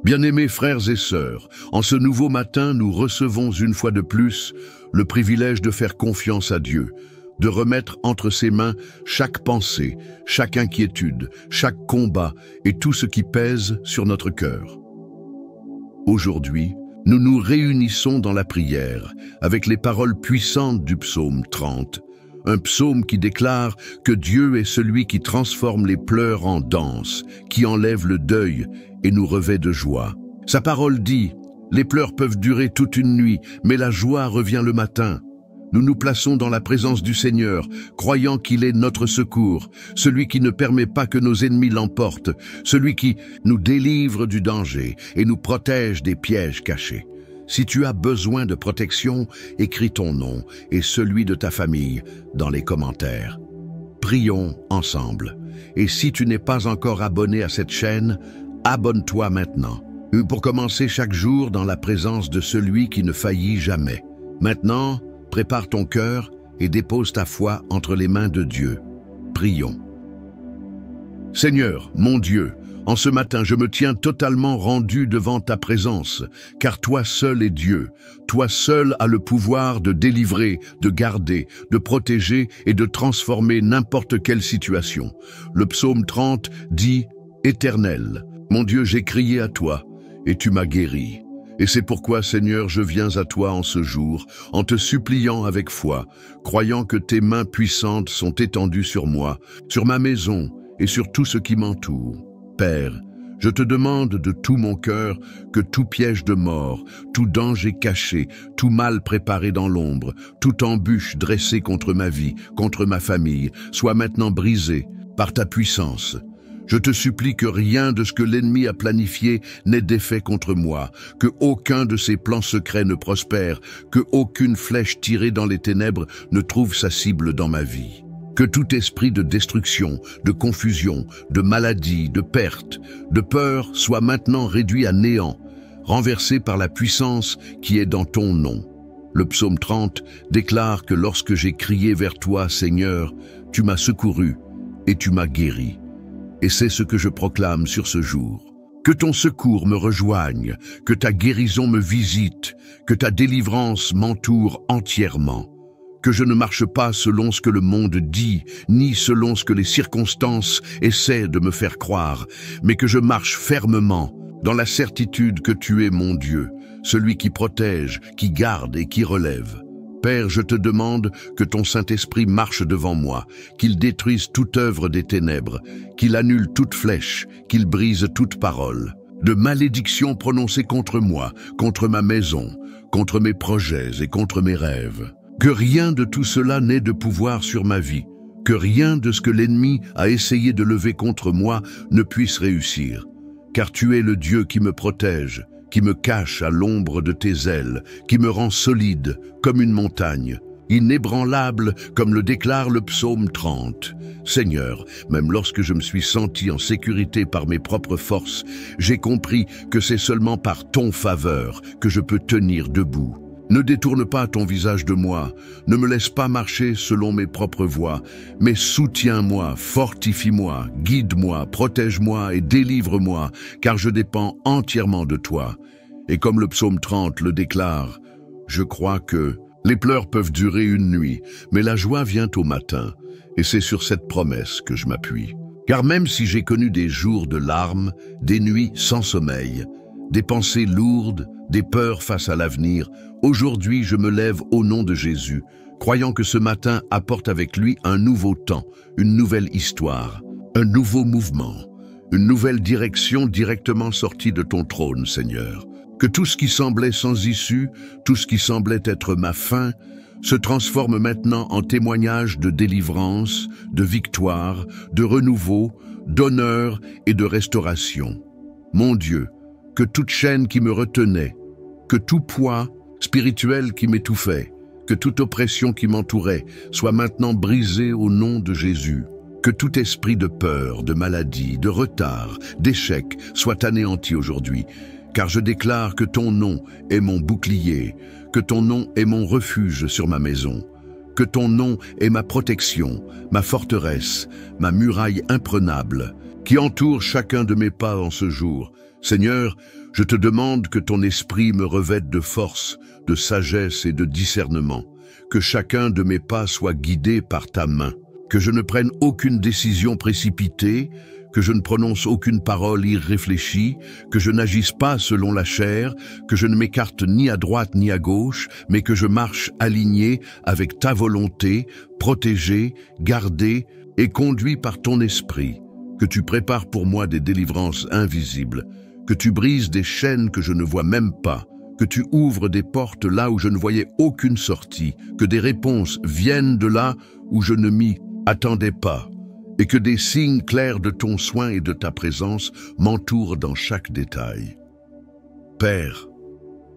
Bien-aimés frères et sœurs, en ce nouveau matin, nous recevons une fois de plus le privilège de faire confiance à Dieu, de remettre entre ses mains chaque pensée, chaque inquiétude, chaque combat et tout ce qui pèse sur notre cœur. Aujourd'hui, nous nous réunissons dans la prière avec les paroles puissantes du psaume 30, un psaume qui déclare que Dieu est celui qui transforme les pleurs en danse, qui enlève le deuil et nous revêt de joie. Sa parole dit « Les pleurs peuvent durer toute une nuit, mais la joie revient le matin ». Nous nous plaçons dans la présence du Seigneur, croyant qu'il est notre secours, celui qui ne permet pas que nos ennemis l'emportent, celui qui nous délivre du danger et nous protège des pièges cachés. Si tu as besoin de protection, écris ton nom et celui de ta famille dans les commentaires. Prions ensemble. Et si tu n'es pas encore abonné à cette chaîne, abonne-toi maintenant. Pour commencer chaque jour dans la présence de celui qui ne faillit jamais. Maintenant, prépare ton cœur et dépose ta foi entre les mains de Dieu. Prions. Seigneur, mon Dieu, en ce matin, je me tiens totalement rendu devant ta présence, car toi seul es Dieu. Toi seul as le pouvoir de délivrer, de garder, de protéger et de transformer n'importe quelle situation. Le psaume 30 dit « Éternel, mon Dieu, j'ai crié à toi, et tu m'as guéri. » Et c'est pourquoi, Seigneur, je viens à toi en ce jour, en te suppliant avec foi, croyant que tes mains puissantes sont étendues sur moi, sur ma maison et sur tout ce qui m'entoure. Père, je te demande de tout mon cœur que tout piège de mort, tout danger caché, tout mal préparé dans l'ombre, toute embûche dressée contre ma vie, contre ma famille, soit maintenant brisé par ta puissance. Je te supplie que rien de ce que l'ennemi a planifié n'ait d'effet contre moi, que aucun de ses plans secrets ne prospère, que aucune flèche tirée dans les ténèbres ne trouve sa cible dans ma vie. Que tout esprit de destruction, de confusion, de maladie, de perte, de peur soit maintenant réduit à néant, renversé par la puissance qui est dans ton nom. Le psaume 30 déclare que lorsque j'ai crié vers toi, Seigneur, tu m'as secouru et tu m'as guéri. Et c'est ce que je proclame sur ce jour. Que ton secours me rejoigne, que ta guérison me visite, que ta délivrance m'entoure entièrement. Que je ne marche pas selon ce que le monde dit, ni selon ce que les circonstances essaient de me faire croire, mais que je marche fermement dans la certitude que tu es mon Dieu, celui qui protège, qui garde et qui relève. Père, je te demande que ton Saint-Esprit marche devant moi, qu'il détruise toute œuvre des ténèbres, qu'il annule toute flèche, qu'il brise toute parole. De malédiction prononcée contre moi, contre ma maison, contre mes projets et contre mes rêves. Que rien de tout cela n'ait de pouvoir sur ma vie, que rien de ce que l'ennemi a essayé de lever contre moi ne puisse réussir. Car tu es le Dieu qui me protège, qui me cache à l'ombre de tes ailes, qui me rend solide comme une montagne, inébranlable comme le déclare le psaume 30. Seigneur, même lorsque je me suis senti en sécurité par mes propres forces, j'ai compris que c'est seulement par ton faveur que je peux tenir debout. Ne détourne pas ton visage de moi, ne me laisse pas marcher selon mes propres voies, mais soutiens-moi, fortifie-moi, guide-moi, protège-moi et délivre-moi, car je dépends entièrement de toi. Et comme le psaume 30 le déclare, je crois que les pleurs peuvent durer une nuit, mais la joie vient au matin, et c'est sur cette promesse que je m'appuie. Car même si j'ai connu des jours de larmes, des nuits sans sommeil, des pensées lourdes, des peurs face à l'avenir, aujourd'hui je me lève au nom de Jésus, croyant que ce matin apporte avec lui un nouveau temps, une nouvelle histoire, un nouveau mouvement, une nouvelle direction directement sortie de ton trône, Seigneur. Que tout ce qui semblait sans issue, tout ce qui semblait être ma fin, se transforme maintenant en témoignage de délivrance, de victoire, de renouveau, d'honneur et de restauration. Mon Dieu, que toute chaîne qui me retenait, que tout poids spirituel qui m'étouffait, que toute oppression qui m'entourait soit maintenant brisée au nom de Jésus. Que tout esprit de peur, de maladie, de retard, d'échec soit anéanti aujourd'hui, car je déclare que ton nom est mon bouclier, que ton nom est mon refuge sur ma maison, que ton nom est ma protection, ma forteresse, ma muraille imprenable, qui entoure chacun de mes pas en ce jour. Seigneur, je te demande que ton esprit me revête de force, de sagesse et de discernement, que chacun de mes pas soit guidé par ta main, que je ne prenne aucune décision précipitée, que je ne prononce aucune parole irréfléchie, que je n'agisse pas selon la chair, que je ne m'écarte ni à droite ni à gauche, mais que je marche aligné avec ta volonté, protégé, gardé et conduit par ton esprit, que tu prépares pour moi des délivrances invisibles, que tu brises des chaînes que je ne vois même pas, que tu ouvres des portes là où je ne voyais aucune sortie, que des réponses viennent de là où je ne m'y attendais pas, et que des signes clairs de ton soin et de ta présence m'entourent dans chaque détail. Père,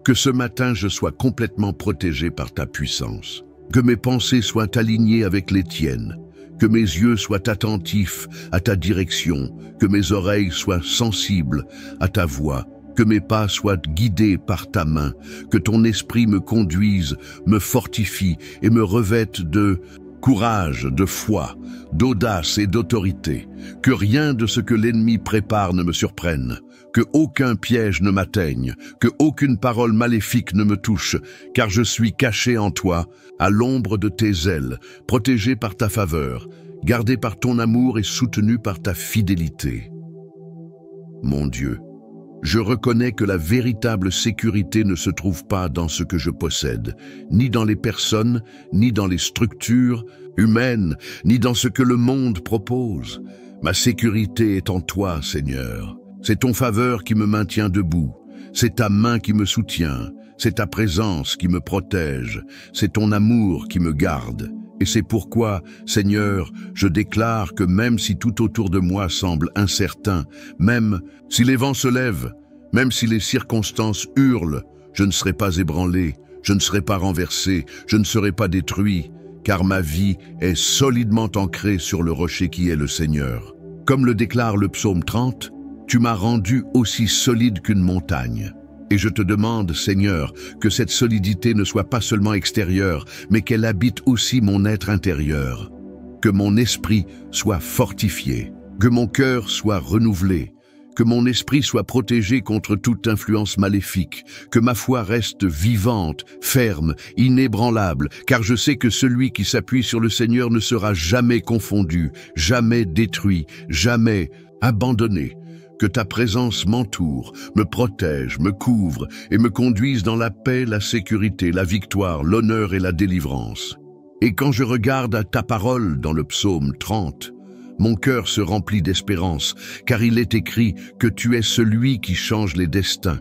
que ce matin je sois complètement protégé par ta puissance, que mes pensées soient alignées avec les tiennes, que mes yeux soient attentifs à ta direction, que mes oreilles soient sensibles à ta voix, que mes pas soient guidés par ta main, que ton esprit me conduise, me fortifie et me revête de courage, de foi, d'audace et d'autorité, que rien de ce que l'ennemi prépare ne me surprenne, que aucun piège ne m'atteigne, que aucune parole maléfique ne me touche, car je suis caché en toi, à l'ombre de tes ailes, protégé par ta faveur, gardé par ton amour et soutenu par ta fidélité. Mon Dieu, je reconnais que la véritable sécurité ne se trouve pas dans ce que je possède, ni dans les personnes, ni dans les structures humaines, ni dans ce que le monde propose. Ma sécurité est en toi, Seigneur. C'est ton faveur qui me maintient debout. C'est ta main qui me soutient. C'est ta présence qui me protège. C'est ton amour qui me garde. Et c'est pourquoi, Seigneur, je déclare que même si tout autour de moi semble incertain, même si les vents se lèvent, même si les circonstances hurlent, je ne serai pas ébranlé, je ne serai pas renversé, je ne serai pas détruit, car ma vie est solidement ancrée sur le rocher qui est le Seigneur. Comme le déclare le psaume 30, tu m'as rendu aussi solide qu'une montagne. Et je te demande, Seigneur, que cette solidité ne soit pas seulement extérieure, mais qu'elle habite aussi mon être intérieur. Que mon esprit soit fortifié, que mon cœur soit renouvelé, que mon esprit soit protégé contre toute influence maléfique, que ma foi reste vivante, ferme, inébranlable, car je sais que celui qui s'appuie sur le Seigneur ne sera jamais confondu, jamais détruit, jamais abandonné. Que ta présence m'entoure, me protège, me couvre et me conduise dans la paix, la sécurité, la victoire, l'honneur et la délivrance. Et quand je regarde à ta parole dans le psaume 30, mon cœur se remplit d'espérance, car il est écrit que tu es celui qui change les destins,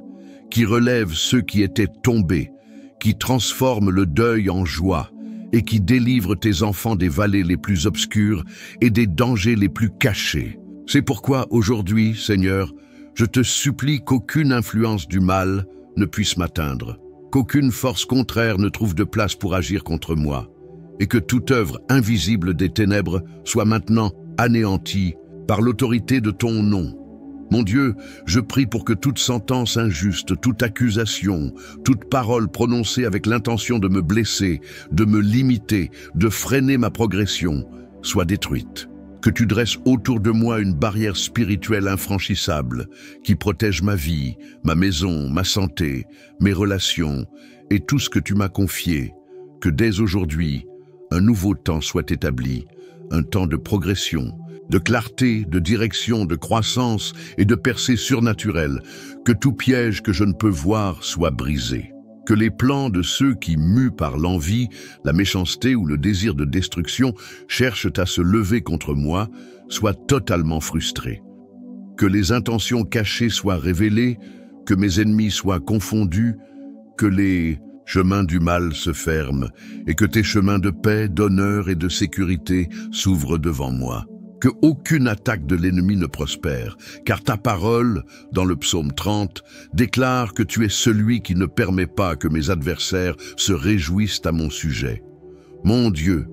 qui relève ceux qui étaient tombés, qui transforme le deuil en joie et qui délivre tes enfants des vallées les plus obscures et des dangers les plus cachés. C'est pourquoi aujourd'hui, Seigneur, je te supplie qu'aucune influence du mal ne puisse m'atteindre, qu'aucune force contraire ne trouve de place pour agir contre moi, et que toute œuvre invisible des ténèbres soit maintenant anéantie par l'autorité de ton nom. Mon Dieu, je prie pour que toute sentence injuste, toute accusation, toute parole prononcée avec l'intention de me blesser, de me limiter, de freiner ma progression, soit détruite. Que tu dresses autour de moi une barrière spirituelle infranchissable qui protège ma vie, ma maison, ma santé, mes relations et tout ce que tu m'as confié. Que dès aujourd'hui, un nouveau temps soit établi, un temps de progression, de clarté, de direction, de croissance et de percée surnaturelle. Que tout piège que je ne peux voir soit brisé. Que les plans de ceux qui, mus par l'envie, la méchanceté ou le désir de destruction, cherchent à se lever contre moi, soient totalement frustrés. Que les intentions cachées soient révélées, que mes ennemis soient confondus, que les chemins du mal se ferment et que tes chemins de paix, d'honneur et de sécurité s'ouvrent devant moi. Que aucune attaque de l'ennemi ne prospère, car ta parole, dans le psaume 30, déclare que tu es celui qui ne permet pas que mes adversaires se réjouissent à mon sujet. Mon Dieu,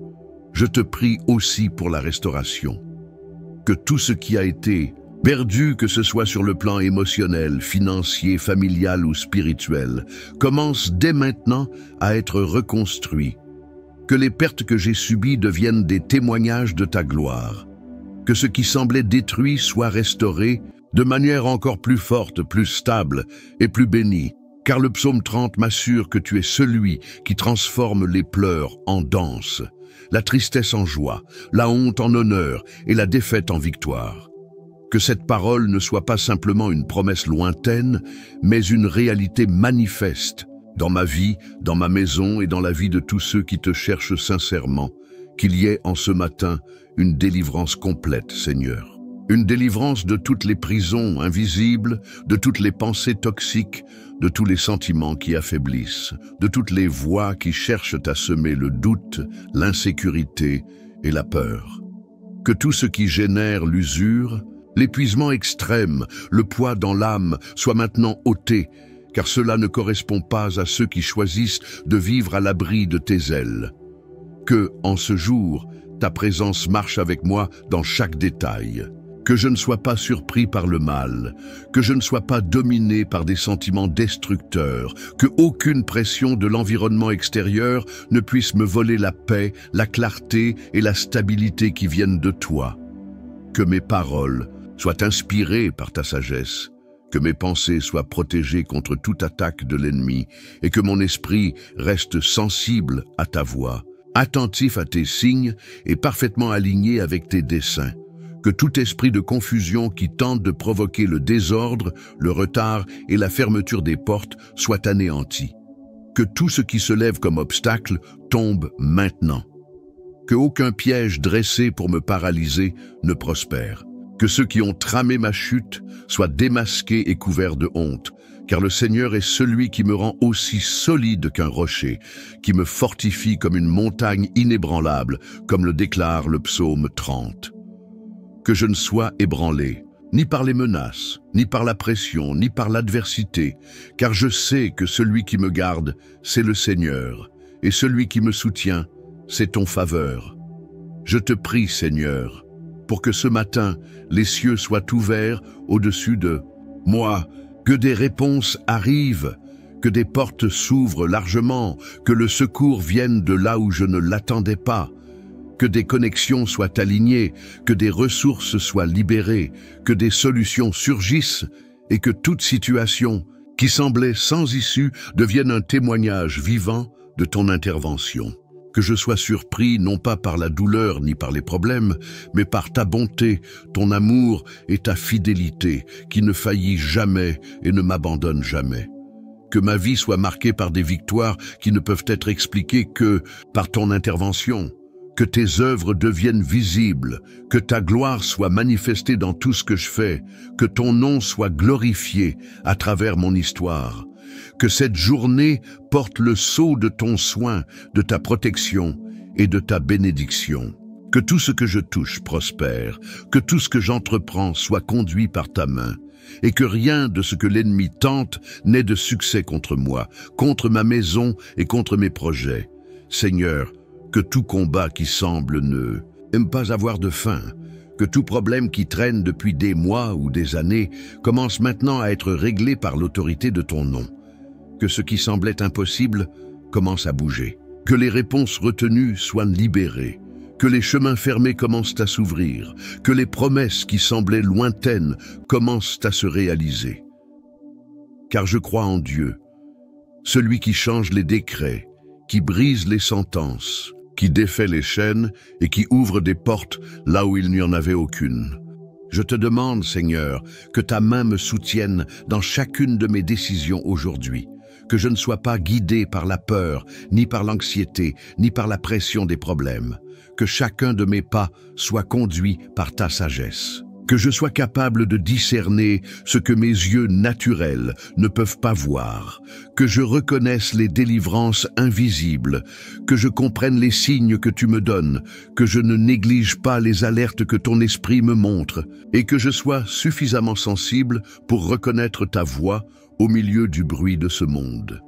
je te prie aussi pour la restauration. Que tout ce qui a été perdu, que ce soit sur le plan émotionnel, financier, familial ou spirituel, commence dès maintenant à être reconstruit. Que les pertes que j'ai subies deviennent des témoignages de ta gloire. Que ce qui semblait détruit soit restauré de manière encore plus forte, plus stable et plus bénie. Car le psaume 30 m'assure que tu es celui qui transforme les pleurs en danse, la tristesse en joie, la honte en honneur et la défaite en victoire. Que cette parole ne soit pas simplement une promesse lointaine, mais une réalité manifeste dans ma vie, dans ma maison et dans la vie de tous ceux qui te cherchent sincèrement. Qu'il y ait en ce matin une délivrance complète, Seigneur. Une délivrance de toutes les prisons invisibles, de toutes les pensées toxiques, de tous les sentiments qui affaiblissent, de toutes les voix qui cherchent à semer le doute, l'insécurité et la peur. Que tout ce qui génère l'usure, l'épuisement extrême, le poids dans l'âme soit maintenant ôté, car cela ne correspond pas à ceux qui choisissent de vivre à l'abri de tes ailes. Que, en ce jour, ta présence marche avec moi dans chaque détail. Que je ne sois pas surpris par le mal, que je ne sois pas dominé par des sentiments destructeurs, que aucune pression de l'environnement extérieur ne puisse me voler la paix, la clarté et la stabilité qui viennent de toi. Que mes paroles soient inspirées par ta sagesse, que mes pensées soient protégées contre toute attaque de l'ennemi et que mon esprit reste sensible à ta voix, attentif à tes signes et parfaitement aligné avec tes desseins. Que tout esprit de confusion qui tente de provoquer le désordre, le retard et la fermeture des portes soit anéanti. Que tout ce qui se lève comme obstacle tombe maintenant. Que aucun piège dressé pour me paralyser ne prospère. Que ceux qui ont tramé ma chute soient démasqués et couverts de honte, car le Seigneur est celui qui me rend aussi solide qu'un rocher, qui me fortifie comme une montagne inébranlable, comme le déclare le psaume 30. Que je ne sois ébranlé, ni par les menaces, ni par la pression, ni par l'adversité, car je sais que celui qui me garde, c'est le Seigneur, et celui qui me soutient, c'est ton faveur. Je te prie, Seigneur, pour que ce matin, les cieux soient ouverts au-dessus de moi, que des réponses arrivent, que des portes s'ouvrent largement, que le secours vienne de là où je ne l'attendais pas, que des connexions soient alignées, que des ressources soient libérées, que des solutions surgissent et que toute situation qui semblait sans issue devienne un témoignage vivant de ton intervention. Que je sois surpris non pas par la douleur ni par les problèmes, mais par ta bonté, ton amour et ta fidélité qui ne faillit jamais et ne m'abandonne jamais. Que ma vie soit marquée par des victoires qui ne peuvent être expliquées que par ton intervention. Que tes œuvres deviennent visibles, que ta gloire soit manifestée dans tout ce que je fais, que ton nom soit glorifié à travers mon histoire. Que cette journée porte le sceau de ton soin, de ta protection et de ta bénédiction. Que tout ce que je touche prospère, que tout ce que j'entreprends soit conduit par ta main, et que rien de ce que l'ennemi tente n'ait de succès contre moi, contre ma maison et contre mes projets. Seigneur, que tout combat qui semble ne pas avoir de fin, que tout problème qui traîne depuis des mois ou des années commence maintenant à être réglé par l'autorité de ton nom. Que ce qui semblait impossible commence à bouger. Que les réponses retenues soient libérées. Que les chemins fermés commencent à s'ouvrir. Que les promesses qui semblaient lointaines commencent à se réaliser. Car je crois en Dieu, celui qui change les décrets, qui brise les sentences, qui défait les chaînes et qui ouvre des portes là où il n'y en avait aucune. Je te demande, Seigneur, que ta main me soutienne dans chacune de mes décisions aujourd'hui, que je ne sois pas guidé par la peur, ni par l'anxiété, ni par la pression des problèmes, que chacun de mes pas soit conduit par ta sagesse. Que je sois capable de discerner ce que mes yeux naturels ne peuvent pas voir, que je reconnaisse les délivrances invisibles, que je comprenne les signes que tu me donnes, que je ne néglige pas les alertes que ton esprit me montre, et que je sois suffisamment sensible pour reconnaître ta voix au milieu du bruit de ce monde.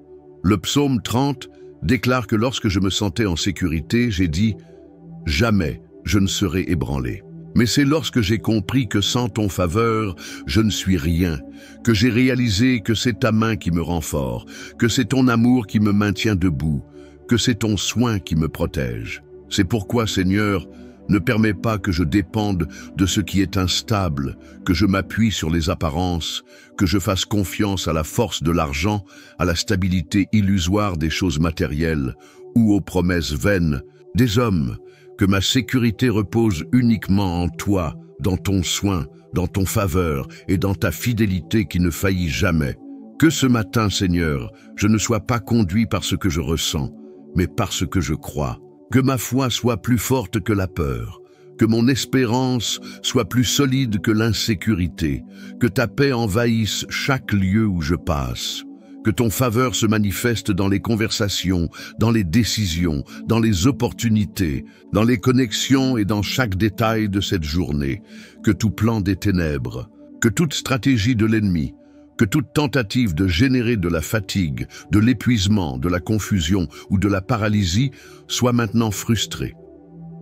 Le psaume 30 déclare que lorsque je me sentais en sécurité, j'ai dit « Jamais je ne serai ébranlé ». Mais c'est lorsque j'ai compris que sans ton faveur, je ne suis rien, que j'ai réalisé que c'est ta main qui me rend fort, que c'est ton amour qui me maintient debout, que c'est ton soin qui me protège. C'est pourquoi, Seigneur, Ne permets pas que je dépende de ce qui est instable, que je m'appuie sur les apparences, que je fasse confiance à la force de l'argent, à la stabilité illusoire des choses matérielles ou aux promesses vaines des hommes, que ma sécurité repose uniquement en toi, dans ton soin, dans ton faveur et dans ta fidélité qui ne faillit jamais. Que ce matin, Seigneur, je ne sois pas conduit par ce que je ressens, mais par ce que je crois. Que ma foi soit plus forte que la peur, que mon espérance soit plus solide que l'insécurité, que ta paix envahisse chaque lieu où je passe. Que ton faveur se manifeste dans les conversations, dans les décisions, dans les opportunités, dans les connexions et dans chaque détail de cette journée. Que tout plan des ténèbres, que toute stratégie de l'ennemi, que toute tentative de générer de la fatigue, de l'épuisement, de la confusion ou de la paralysie soit maintenant frustrée.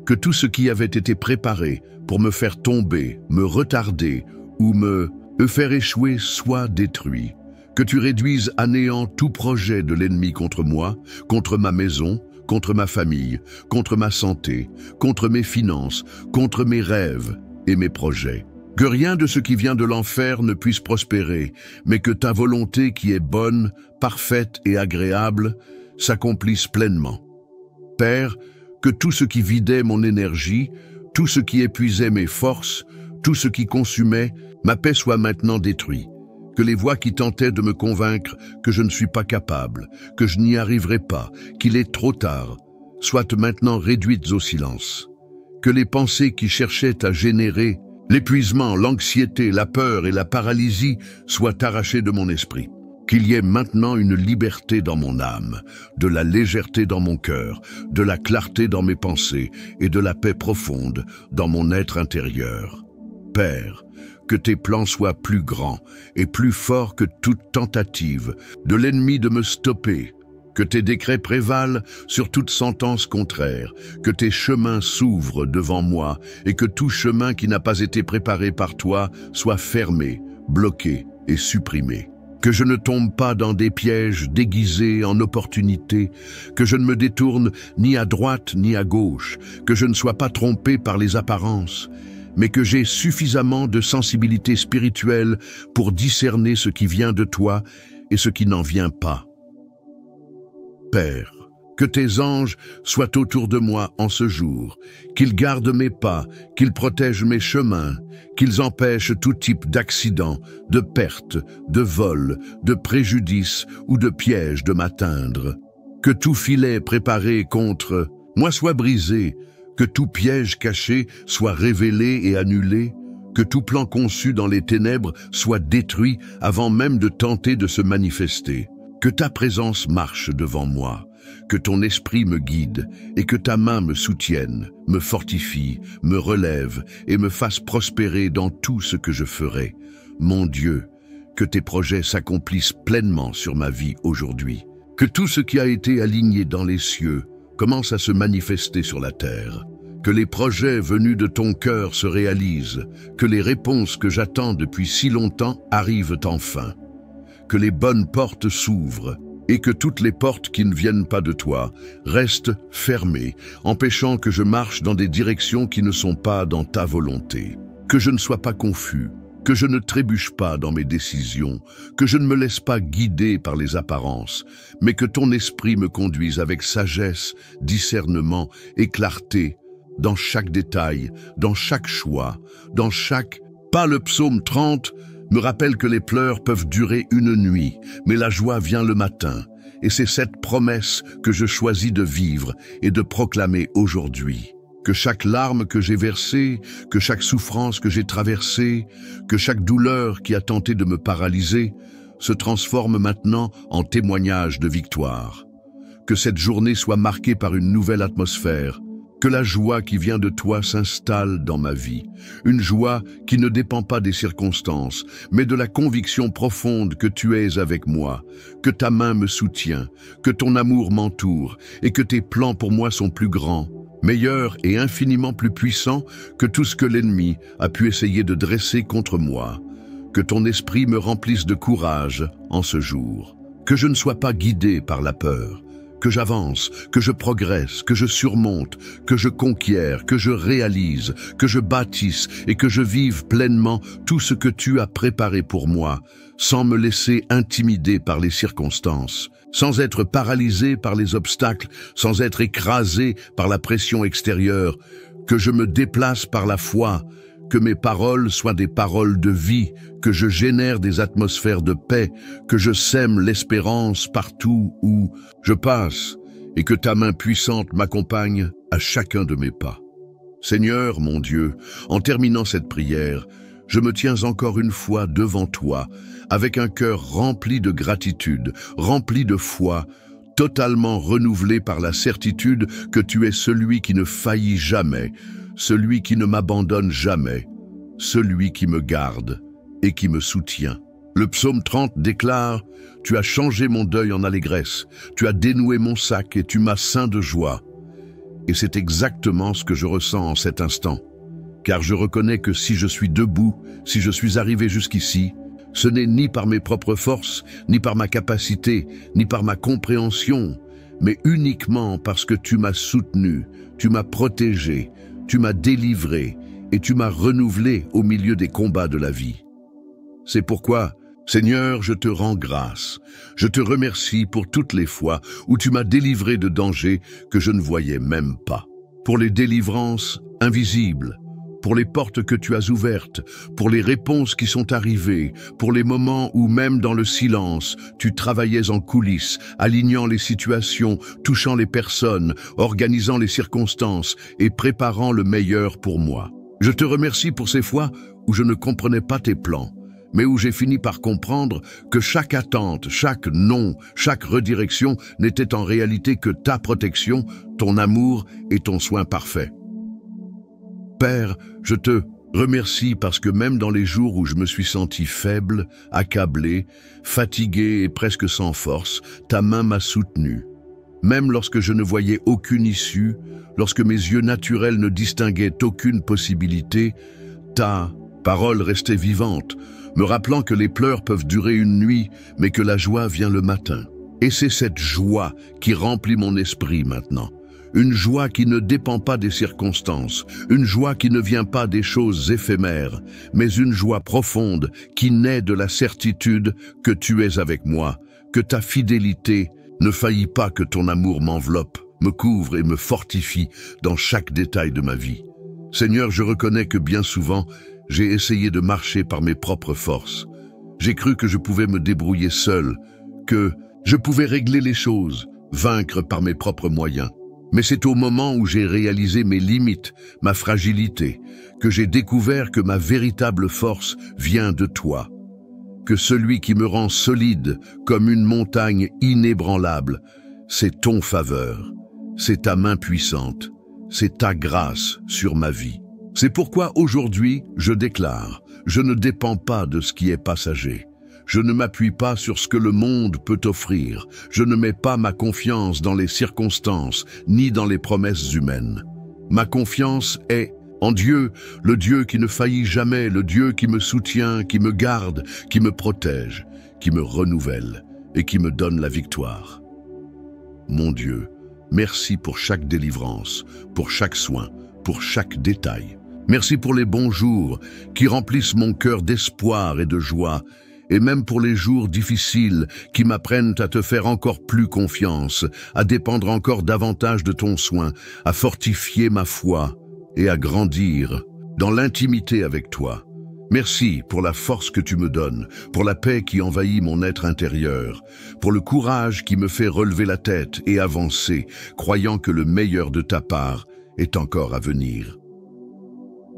Que tout ce qui avait été préparé pour me faire tomber, me retarder ou me faire échouer soit détruit. Que tu réduises à néant tout projet de l'ennemi contre moi, contre ma maison, contre ma famille, contre ma santé, contre mes finances, contre mes rêves et mes projets. Que rien de ce qui vient de l'enfer ne puisse prospérer, mais que ta volonté qui est bonne, parfaite et agréable s'accomplisse pleinement. Père, que tout ce qui vidait mon énergie, tout ce qui épuisait mes forces, tout ce qui consumait ma paix soit maintenant détruit. Que les voix qui tentaient de me convaincre que je ne suis pas capable, que je n'y arriverai pas, qu'il est trop tard, soient maintenant réduites au silence. Que les pensées qui cherchaient à générer l'épuisement, l'anxiété, la peur et la paralysie soient arrachées de mon esprit. Qu'il y ait maintenant une liberté dans mon âme, de la légèreté dans mon cœur, de la clarté dans mes pensées et de la paix profonde dans mon être intérieur. Père, que tes plans soient plus grands et plus forts que toute tentative de l'ennemi de me stopper. Que tes décrets prévalent sur toute sentence contraire, que tes chemins s'ouvrent devant moi et que tout chemin qui n'a pas été préparé par toi soit fermé, bloqué et supprimé. Que je ne tombe pas dans des pièges déguisés en opportunités, que je ne me détourne ni à droite ni à gauche, que je ne sois pas trompé par les apparences, mais que j'ai suffisamment de sensibilité spirituelle pour discerner ce qui vient de toi et ce qui n'en vient pas. Père, que tes anges soient autour de moi en ce jour, qu'ils gardent mes pas, qu'ils protègent mes chemins, qu'ils empêchent tout type d'accident, de perte, de vol, de préjudice ou de piège de m'atteindre. Que tout filet préparé contre moi soit brisé, que tout piège caché soit révélé et annulé, que tout plan conçu dans les ténèbres soit détruit avant même de tenter de se manifester. Que ta présence marche devant moi, que ton esprit me guide et que ta main me soutienne, me fortifie, me relève et me fasse prospérer dans tout ce que je ferai. Mon Dieu, que tes projets s'accomplissent pleinement sur ma vie aujourd'hui. Que tout ce qui a été aligné dans les cieux commence à se manifester sur la terre. Que les projets venus de ton cœur se réalisent, que les réponses que j'attends depuis si longtemps arrivent enfin. Que les bonnes portes s'ouvrent et que toutes les portes qui ne viennent pas de toi restent fermées, empêchant que je marche dans des directions qui ne sont pas dans ta volonté. Que je ne sois pas confus, que je ne trébuche pas dans mes décisions, que je ne me laisse pas guider par les apparences, mais que ton esprit me conduise avec sagesse, discernement et clarté dans chaque détail, dans chaque choix, dans chaque pas. Le psaume 30 me rappelle que les pleurs peuvent durer une nuit, mais la joie vient le matin. Et c'est cette promesse que je choisis de vivre et de proclamer aujourd'hui. Que chaque larme que j'ai versée, que chaque souffrance que j'ai traversée, que chaque douleur qui a tenté de me paralyser, se transforme maintenant en témoignage de victoire. Que cette journée soit marquée par une nouvelle atmosphère. Que la joie qui vient de toi s'installe dans ma vie, une joie qui ne dépend pas des circonstances, mais de la conviction profonde que tu es avec moi, que ta main me soutient, que ton amour m'entoure et que tes plans pour moi sont plus grands, meilleurs et infiniment plus puissants que tout ce que l'ennemi a pu essayer de dresser contre moi. Que ton esprit me remplisse de courage en ce jour, que je ne sois pas guidé par la peur, que j'avance, que je progresse, que je surmonte, que je conquière, que je réalise, que je bâtisse et que je vive pleinement tout ce que tu as préparé pour moi, sans me laisser intimider par les circonstances, sans être paralysé par les obstacles, sans être écrasé par la pression extérieure, que je me déplace par la foi, que mes paroles soient des paroles de vie, que je génère des atmosphères de paix, que je sème l'espérance partout où je passe et que ta main puissante m'accompagne à chacun de mes pas. Seigneur, mon Dieu, en terminant cette prière, je me tiens encore une fois devant toi, avec un cœur rempli de gratitude, rempli de foi, totalement renouvelé par la certitude que tu es celui qui ne faillit jamais, celui qui ne m'abandonne jamais, celui qui me garde et qui me soutient. Le psaume 30 déclare « Tu as changé mon deuil en allégresse, tu as dénoué mon sac et tu m'as ceint de joie. » Et c'est exactement ce que je ressens en cet instant, car je reconnais que si je suis debout, si je suis arrivé jusqu'ici, ce n'est ni par mes propres forces, ni par ma capacité, ni par ma compréhension, mais uniquement parce que tu m'as soutenu, tu m'as protégé, tu m'as délivré et tu m'as renouvelé au milieu des combats de la vie. C'est pourquoi, Seigneur, je te rends grâce. Je te remercie pour toutes les fois où tu m'as délivré de dangers que je ne voyais même pas. Pour les délivrances invisibles, pour les portes que tu as ouvertes, pour les réponses qui sont arrivées, pour les moments où même dans le silence, tu travaillais en coulisses, alignant les situations, touchant les personnes, organisant les circonstances et préparant le meilleur pour moi. Je te remercie pour ces fois où je ne comprenais pas tes plans, mais où j'ai fini par comprendre que chaque attente, chaque non, chaque redirection n'était en réalité que ta protection, ton amour et ton soin parfait. Père, je te remercie parce que même dans les jours où je me suis senti faible, accablé, fatigué et presque sans force, ta main m'a soutenu. Même lorsque je ne voyais aucune issue, lorsque mes yeux naturels ne distinguaient aucune possibilité, ta parole restait vivante, me rappelant que les pleurs peuvent durer une nuit, mais que la joie vient le matin. Et c'est cette joie qui remplit mon esprit maintenant. Une joie qui ne dépend pas des circonstances, une joie qui ne vient pas des choses éphémères, mais une joie profonde qui naît de la certitude que tu es avec moi, que ta fidélité ne faillit pas, que ton amour m'enveloppe, me couvre et me fortifie dans chaque détail de ma vie. Seigneur, je reconnais que bien souvent, j'ai essayé de marcher par mes propres forces. J'ai cru que je pouvais me débrouiller seul, que je pouvais régler les choses, vaincre par mes propres moyens. Mais c'est au moment où j'ai réalisé mes limites, ma fragilité, que j'ai découvert que ma véritable force vient de toi. Que celui qui me rend solide comme une montagne inébranlable, c'est ton faveur, c'est ta main puissante, c'est ta grâce sur ma vie. C'est pourquoi aujourd'hui, je déclare, je ne dépends pas de ce qui est passager. Je ne m'appuie pas sur ce que le monde peut offrir. Je ne mets pas ma confiance dans les circonstances, ni dans les promesses humaines. Ma confiance est en Dieu, le Dieu qui ne faillit jamais, le Dieu qui me soutient, qui me garde, qui me protège, qui me renouvelle et qui me donne la victoire. Mon Dieu, merci pour chaque délivrance, pour chaque soin, pour chaque détail. Merci pour les bons jours qui remplissent mon cœur d'espoir et de joie, et même pour les jours difficiles qui m'apprennent à te faire encore plus confiance, à dépendre encore davantage de ton soin, à fortifier ma foi et à grandir dans l'intimité avec toi. Merci pour la force que tu me donnes, pour la paix qui envahit mon être intérieur, pour le courage qui me fait relever la tête et avancer, croyant que le meilleur de ta part est encore à venir.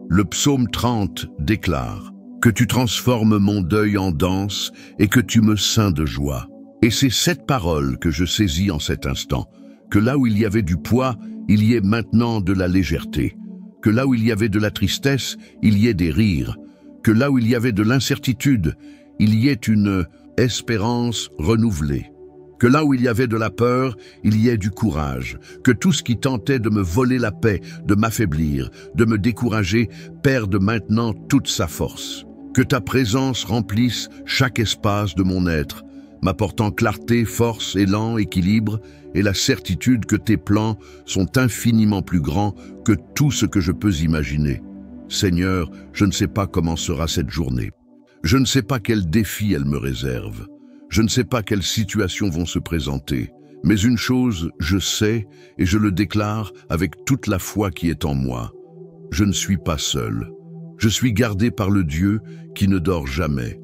Le psaume 30 déclare que tu transformes mon deuil en danse et que tu me ceins de joie. Et c'est cette parole que je saisis en cet instant, que là où il y avait du poids, il y ait maintenant de la légèreté, que là où il y avait de la tristesse, il y ait des rires, que là où il y avait de l'incertitude, il y ait une espérance renouvelée, que là où il y avait de la peur, il y ait du courage, que tout ce qui tentait de me voler la paix, de m'affaiblir, de me décourager, perde maintenant toute sa force. Que ta présence remplisse chaque espace de mon être, m'apportant clarté, force, élan, équilibre et la certitude que tes plans sont infiniment plus grands que tout ce que je peux imaginer. Seigneur, je ne sais pas comment sera cette journée. Je ne sais pas quels défis elle me réserve. Je ne sais pas quelles situations vont se présenter. Mais une chose, je sais et je le déclare avec toute la foi qui est en moi. Je ne suis pas seul. Je suis gardé par le Dieu qui ne dort jamais.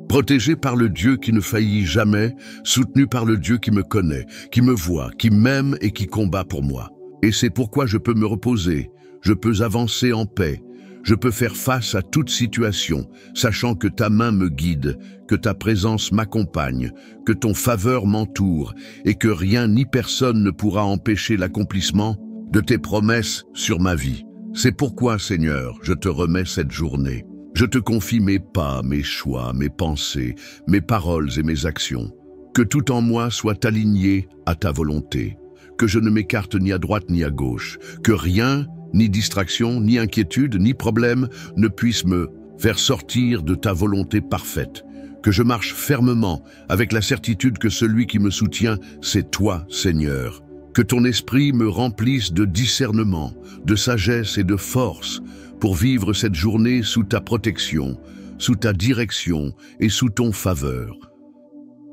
Protégé par le Dieu qui ne faillit jamais, soutenu par le Dieu qui me connaît, qui me voit, qui m'aime et qui combat pour moi. Et c'est pourquoi je peux me reposer, je peux avancer en paix, je peux faire face à toute situation, sachant que ta main me guide, que ta présence m'accompagne, que ton faveur m'entoure et que rien ni personne ne pourra empêcher l'accomplissement de tes promesses sur ma vie. C'est pourquoi, Seigneur, je te remets cette journée. Je te confie mes pas, mes choix, mes pensées, mes paroles et mes actions. Que tout en moi soit aligné à ta volonté. Que je ne m'écarte ni à droite ni à gauche. Que rien, ni distraction, ni inquiétude, ni problème ne puisse me faire sortir de ta volonté parfaite. Que je marche fermement avec la certitude que celui qui me soutient, c'est toi, Seigneur. Que ton esprit me remplisse de discernement, de sagesse et de force pour vivre cette journée sous ta protection, sous ta direction et sous ton faveur.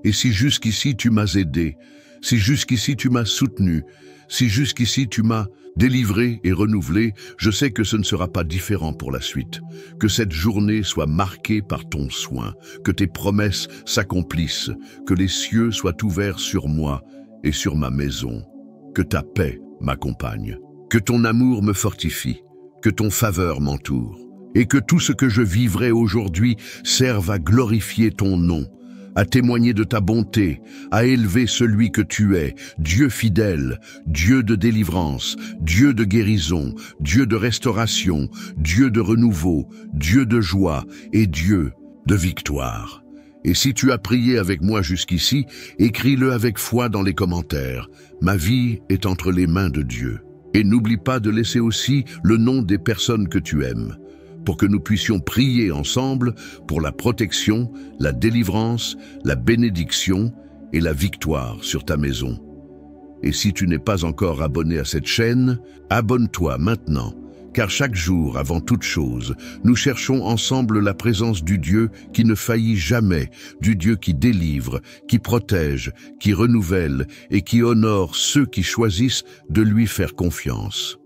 Et si jusqu'ici tu m'as aidé, si jusqu'ici tu m'as soutenu, si jusqu'ici tu m'as délivré et renouvelé, je sais que ce ne sera pas différent pour la suite. Que cette journée soit marquée par ton soin, que tes promesses s'accomplissent, que les cieux soient ouverts sur moi et sur ma maison. Que ta paix m'accompagne, que ton amour me fortifie, que ton faveur m'entoure, et que tout ce que je vivrai aujourd'hui serve à glorifier ton nom, à témoigner de ta bonté, à élever celui que tu es, Dieu fidèle, Dieu de délivrance, Dieu de guérison, Dieu de restauration, Dieu de renouveau, Dieu de joie et Dieu de victoire. Et si tu as prié avec moi jusqu'ici, écris-le avec foi dans les commentaires. Ma vie est entre les mains de Dieu. Et n'oublie pas de laisser aussi le nom des personnes que tu aimes, pour que nous puissions prier ensemble pour la protection, la délivrance, la bénédiction et la victoire sur ta maison. Et si tu n'es pas encore abonné à cette chaîne, abonne-toi maintenant, car chaque jour, avant toute chose, nous cherchons ensemble la présence du Dieu qui ne faillit jamais, du Dieu qui délivre, qui protège, qui renouvelle et qui honore ceux qui choisissent de lui faire confiance.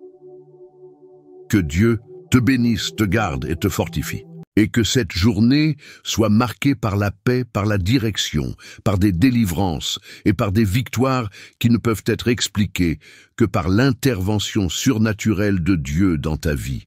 Que Dieu te bénisse, te garde et te fortifie. Et que cette journée soit marquée par la paix, par la direction, par des délivrances et par des victoires qui ne peuvent être expliquées que par l'intervention surnaturelle de Dieu dans ta vie.